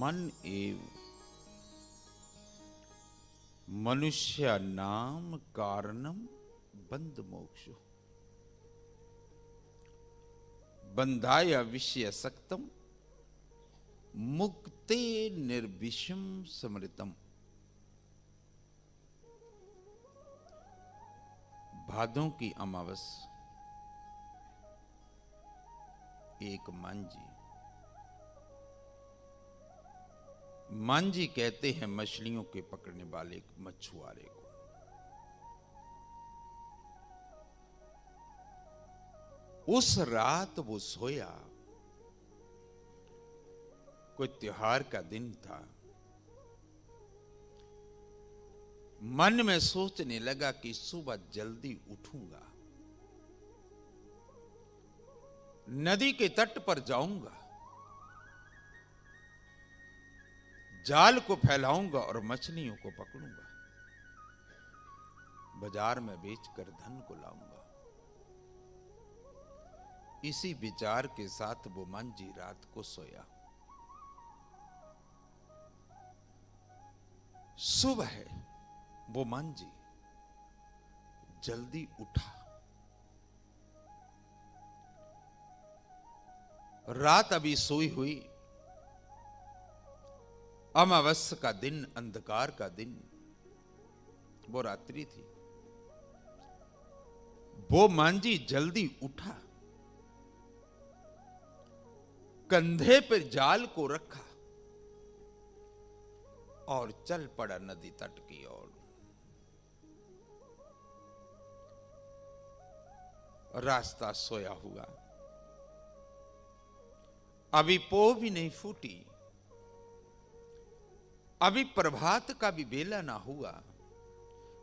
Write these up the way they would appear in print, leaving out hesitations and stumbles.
मन एव मनुष्य नाम कारणम बंध मोक्षु बंधाय विषय सक्तम मुक्ते निर्विषम समृतम। भादों की अमावस एक मांझी कहते हैं मछलियों के पकड़ने वाले मछुआरे को। उस रात वो सोया, कोई त्योहार का दिन था। मन में सोचने लगा कि सुबह जल्दी उठूंगा, नदी के तट पर जाऊंगा, जाल को फैलाऊंगा और मछलियों को पकड़ूंगा, बाजार में बेचकर धन को लाऊंगा। इसी विचार के साथ वो मांझी रात को सोया। सुबह वो मांझी जल्दी उठा। रात अभी सोई हुई, अमावस्या का दिन, अंधकार का दिन, वो रात्रि थी। वो मांझी जल्दी उठा, कंधे पर जाल को रखा और चल पड़ा नदी तट की ओर। रास्ता सोया हुआ, अभी पोह भी नहीं फूटी, अभी प्रभात का भी बेला ना हुआ,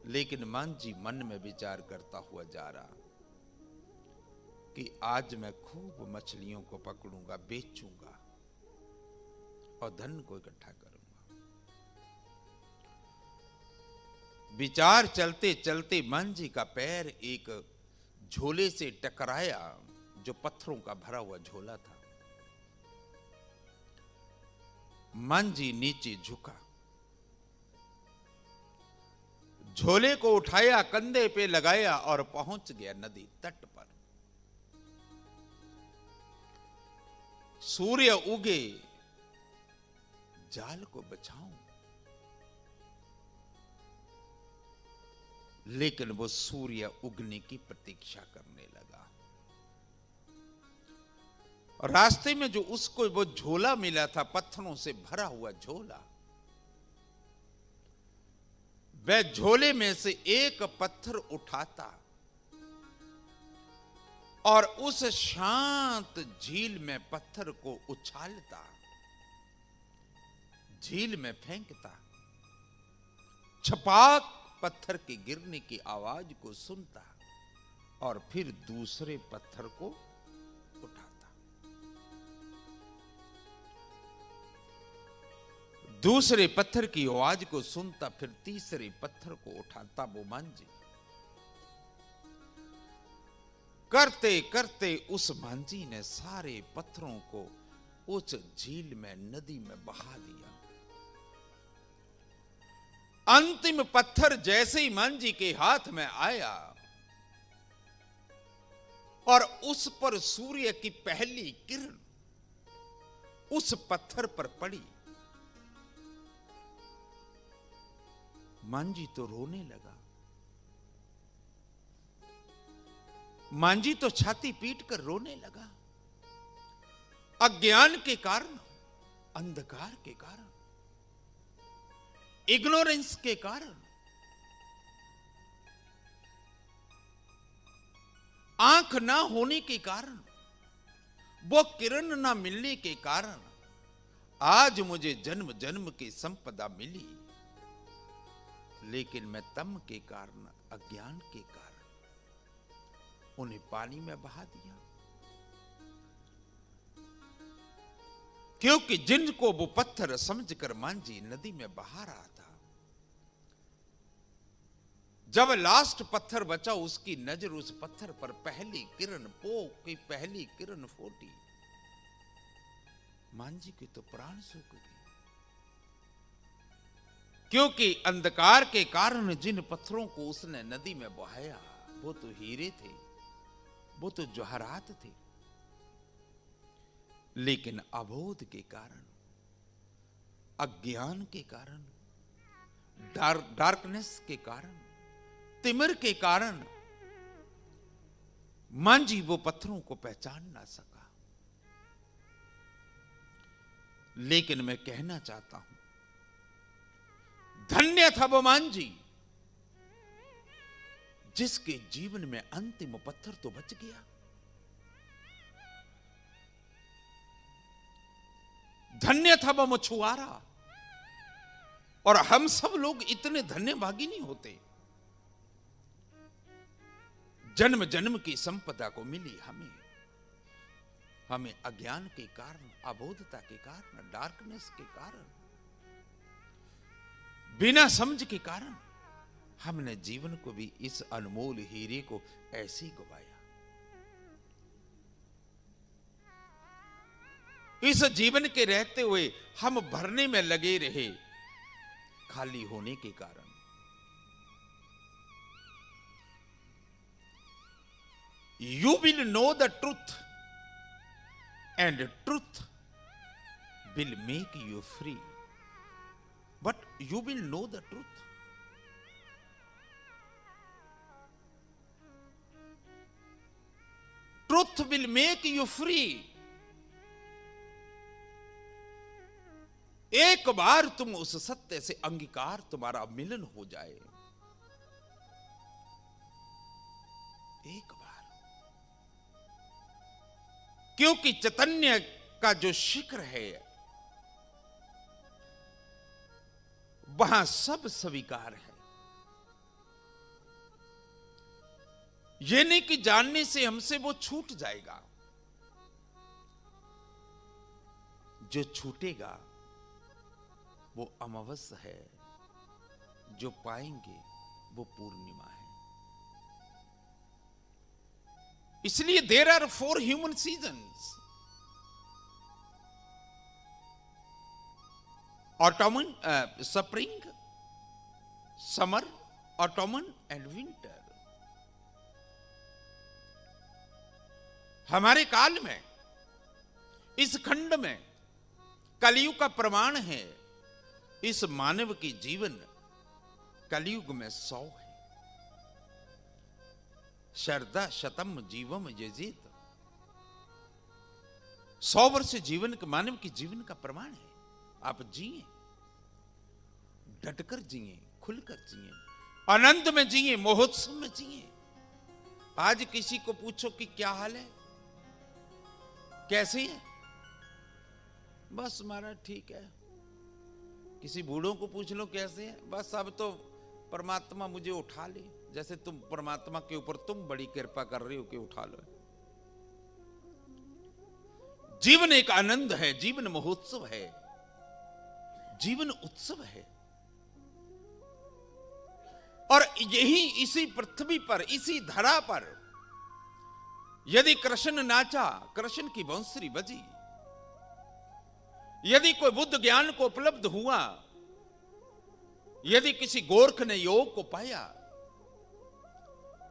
लेकिन मांझी मन में विचार करता हुआ जा रहा कि आज मैं खूब मछलियों को पकड़ूंगा, बेचूंगा और धन को इकट्ठा करूंगा। विचार चलते चलते मांझी का पैर एक झोले से टकराया, जो पत्थरों का भरा हुआ झोला था। मांझी नीचे झुका, झोले को उठाया, कंधे पे लगाया और पहुंच गया नदी तट पर। सूर्य उगे, जाल को बचाऊं, लेकिन वो सूर्य उगने की प्रतीक्षा करने लगा। और रास्ते में जो उसको वो झोला मिला था, पत्थरों से भरा हुआ झोला, वह झोले में से एक पत्थर उठाता और उस शांत झील में पत्थर को उछालता, झील में फेंकता, छपाक पत्थर के गिरने की आवाज को सुनता और फिर दूसरे पत्थर को उठाता। दूसरे पत्थर की आवाज को सुनता, फिर तीसरे पत्थर को उठाता। वो मांझी करते करते उस मांझी ने सारे पत्थरों को उस झील में, नदी में बहा दिया। अंतिम पत्थर जैसे ही मांझी के हाथ में आया और उस पर सूर्य की पहली किरण उस पत्थर पर पड़ी, मांझी तो रोने लगा। मांझी तो छाती पीट कर रोने लगा। अज्ञान के कारण, अंधकार के कारण, इग्नोरेंस के कारण, आंख ना होने के कारण, वो किरण ना मिलने के कारण आज मुझे जन्म जन्म की संपदा मिली, लेकिन मैं तम के कारण, अज्ञान के कारण उन्हें पानी में बहा दिया। क्योंकि जिनको वो पत्थर समझकर मांझी नदी में बहा रहा था, जब लास्ट पत्थर बचा, उसकी नजर उस पत्थर पर पहली किरण, पोह की पहली किरण फूटी, मांझी के तो प्राण सूख गए। क्योंकि अंधकार के कारण जिन पत्थरों को उसने नदी में बहाया वो तो हीरे थे, वो तो जवाहरात थे। लेकिन अबोध के कारण, अज्ञान के कारण, डार्कनेस के कारण, तिमिर के कारण मांझी वो पत्थरों को पहचान ना सका। लेकिन मैं कहना चाहता हूं, धन्य था वो मांझी जिसके जीवन में अंतिम पत्थर तो बच गया। धन्य था वो मछुआरा। और हम सब लोग इतने धन्य भागी नहीं होते। जन्म जन्म की संपदा को मिली हमें अज्ञान के कारण, अबोधता के कारण, डार्कनेस के कारण, बिना समझ के कारण हमने जीवन को भी इस अनमोल हीरे को ऐसे ही गवाया। इस जीवन के रहते हुए हम भरने में लगे रहे, खाली होने के कारण। You will know the truth and truth will make you free. But you will know the truth. Truth will make you free. एक बार तुम उस सत्य से अंगीकार, तुम्हारा मिलन हो जाए, एक बार। क्योंकि चैतन्य का जो शिखर है वहां सब स्वीकार है। यह नहीं कि जानने से हमसे वो छूट जाएगा। जो छूटेगा वो अमावस्या है, जो पाएंगे वो पूर्णिमा है। इसलिए there are 4 human seasons: autumn, spring, summer, autumn and winter. हमारे काल में, इस खंड में कलयुग का प्रमाण है। इस मानव की जीवन कलयुग में 100 है। शरदा शतम जीवम यजेत। 100 वर्ष जीवन का, मानव की जीवन का प्रमाण है। आप जिए, डटकर जिए, खुलकर जिए, आनंद में जिए, महोत्सव में जिए। आज किसी को पूछो कि क्या हाल है, कैसे है, बस हमारा ठीक है। किसी बूढ़ों को पूछ लो कैसे है, बस अब तो परमात्मा मुझे उठा ले। जैसे तुम परमात्मा के ऊपर तुम बड़ी कृपा कर रहे हो कि उठा लो। जीवन एक आनंद है, जीवन महोत्सव है, जीवन उत्सव है। और यही इसी पृथ्वी पर, इसी धरा पर यदि कृष्ण नाचा, कृष्ण की बांसुरी बजी, यदि कोई बुद्ध ज्ञान को उपलब्ध हुआ, यदि किसी गोरख ने योग को पाया,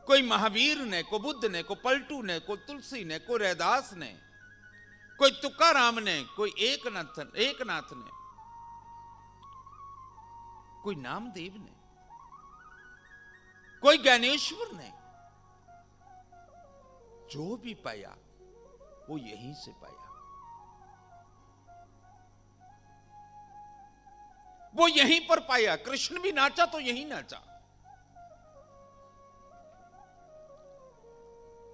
कोई महावीर ने, को बुद्ध ने, को पलटू ने, को तुलसी ने, को रैदास ने, कोई तुकाराम ने, कोई एकनाथ ने, कोई नामदेव ने, कोई ज्ञानेश्वर ने, जो भी पाया वो यहीं से पाया। वो यहीं पर पाया। कृष्ण भी नाचा तो यहीं नाचा।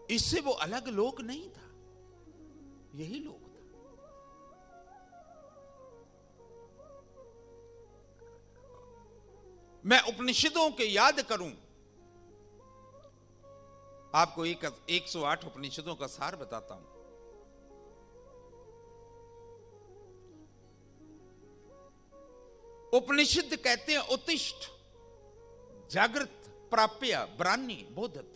इससे वो अलग लोक नहीं था, यही लोक था। मैं उपनिषदों के याद करूं, आपको 108 उपनिषदों का सार बताता हूं। उपनिषद कहते हैं उत्तिष्ठ, जागृत, प्राप्य, ब्राह्मी, बोधत।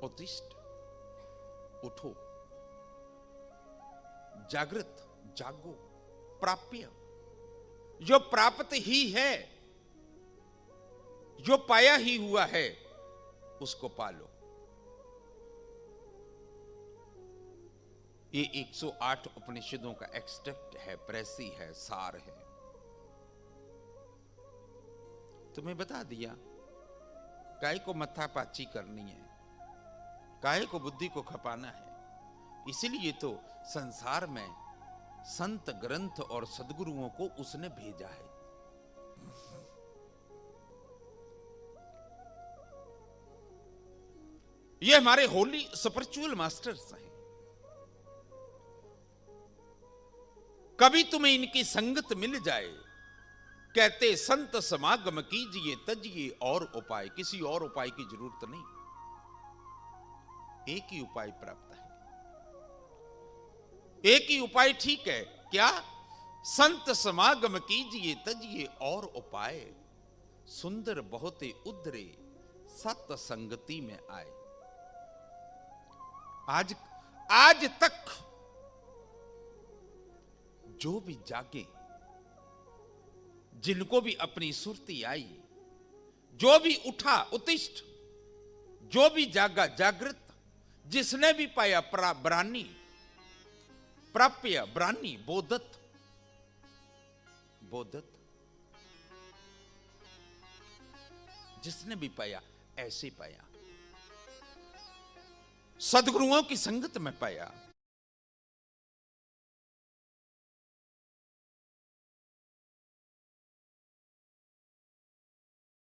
उत्तिष्ठ, उठो, जागृत, जागो, प्राप्य, जो प्राप्त ही है, जो पाया ही हुआ है, उसको पालो। ये 108 उपनिषदों का एक्सट्रैक्ट है, प्रेसी है, सार है। तुम्हें बता दिया काहे को मत्थापाची करनी है, काहे को बुद्धि को खपाना है। इसीलिए तो संसार में संत ग्रंथ और सद्गुरुओं को उसने भेजा है। ये हमारे होली स्पिरिचुअल मास्टर्स हैं। कभी तुम्हें इनकी संगत मिल जाए, कहते संत समागम कीजिए तजिए और उपाय। किसी और उपाय की जरूरत नहीं, एक ही उपाय प्राप्त है। एक ही उपाय ठीक है, क्या? संत समागम कीजिए तजिए और उपाय, सुंदर बहुते उदरे सत संगति में आए। आज तक जो भी जागे, जिनको भी अपनी सुरती आई, जो भी उठा उत्तिष्ठ, जो भी जागा जागृत, जिसने भी पाया ब्रानी, प्राप्य ब्रानी, बोधत, जिसने भी पाया ऐसे पाया, सदगुरुओं की संगत में पाया।